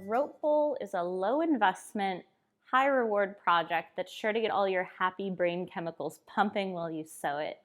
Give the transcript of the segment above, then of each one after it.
rope bowl is a low investment, high reward project that's sure to get all your happy brain chemicals pumping while you sew it.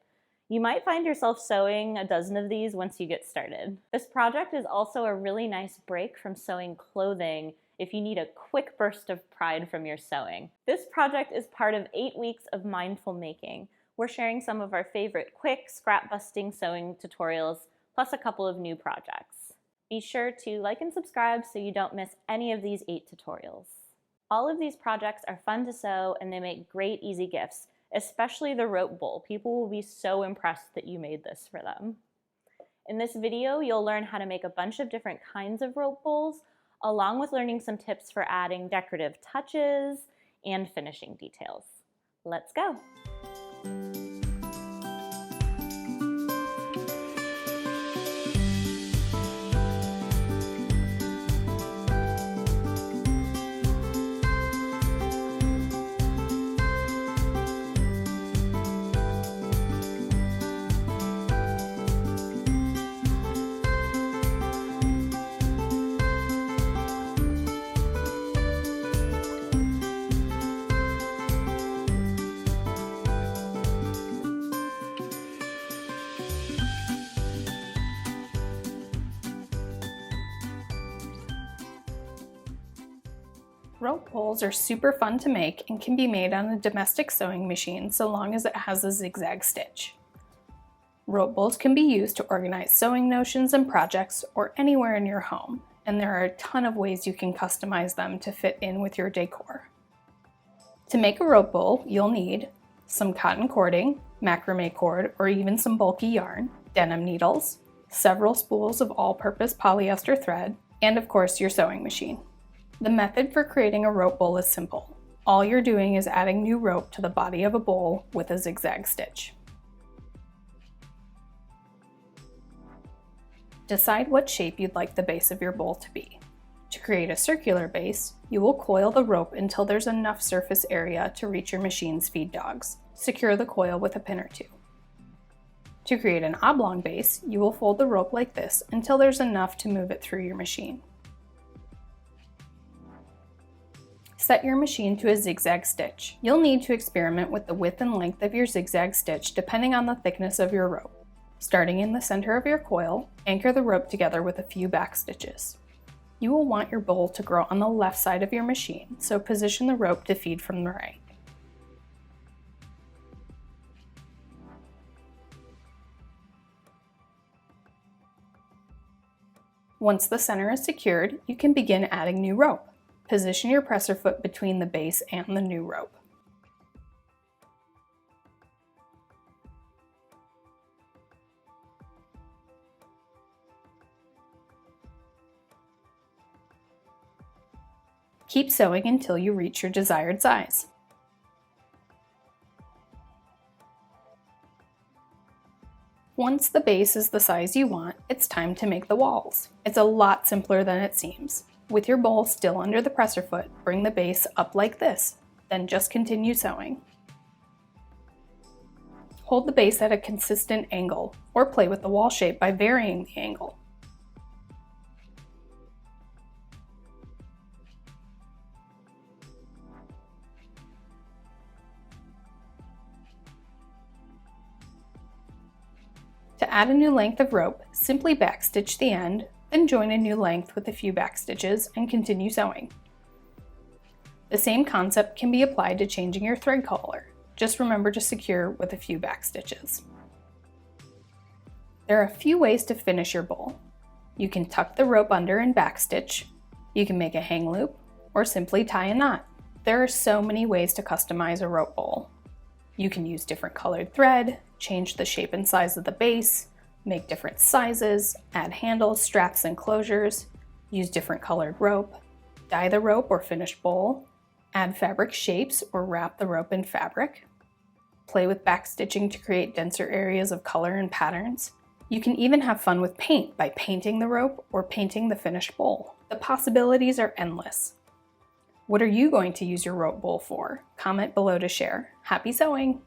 You might find yourself sewing a dozen of these once you get started. This project is also a really nice break from sewing clothing if you need a quick burst of pride from your sewing. This project is part of 8 weeks of mindful making. We're sharing some of our favorite quick, scrap-busting sewing tutorials, plus a couple of new projects. Be sure to like and subscribe so you don't miss any of these 8 tutorials. All of these projects are fun to sew and they make great easy gifts, especially the rope bowl. People will be so impressed that you made this for them. In this video, you'll learn how to make a bunch of different kinds of rope bowls, along with learning some tips for adding decorative touches and finishing details. Let's go. Rope bowls are super fun to make and can be made on a domestic sewing machine so long as it has a zigzag stitch. Rope bowls can be used to organize sewing notions and projects or anywhere in your home, and there are a ton of ways you can customize them to fit in with your decor. To make a rope bowl, you'll need some cotton cording, macrame cord, or even some bulky yarn, denim needles, several spools of all-purpose polyester thread, and of course your sewing machine. The method for creating a rope bowl is simple. All you're doing is adding new rope to the body of a bowl with a zigzag stitch. Decide what shape you'd like the base of your bowl to be. To create a circular base, you will coil the rope until there's enough surface area to reach your machine's feed dogs. Secure the coil with a pin or two. To create an oblong base, you will fold the rope like this until there's enough to move it through your machine. Set your machine to a zigzag stitch. You'll need to experiment with the width and length of your zigzag stitch depending on the thickness of your rope. Starting in the center of your coil, anchor the rope together with a few back stitches. You will want your bowl to grow on the left side of your machine, so position the rope to feed from the right. Once the center is secured, you can begin adding new rope. Position your presser foot between the base and the new rope. Keep sewing until you reach your desired size. Once the base is the size you want, it's time to make the walls. It's a lot simpler than it seems. With your bowl still under the presser foot, bring the base up like this, then just continue sewing. Hold the base at a consistent angle, or play with the wall shape by varying the angle. To add a new length of rope, simply backstitch the end, then join a new length with a few back stitches and continue sewing. The same concept can be applied to changing your thread color. Just remember to secure with a few back stitches. There are a few ways to finish your bowl. You can tuck the rope under and backstitch, you can make a hang loop, or simply tie a knot. There are so many ways to customize a rope bowl. You can use different colored thread, change the shape and size of the base, make different sizes, add handles, straps, and closures, use different colored rope, dye the rope or finished bowl, add fabric shapes or wrap the rope in fabric, play with backstitching to create denser areas of color and patterns. You can even have fun with paint by painting the rope or painting the finished bowl. The possibilities are endless. What are you going to use your rope bowl for? Comment below to share. Happy sewing!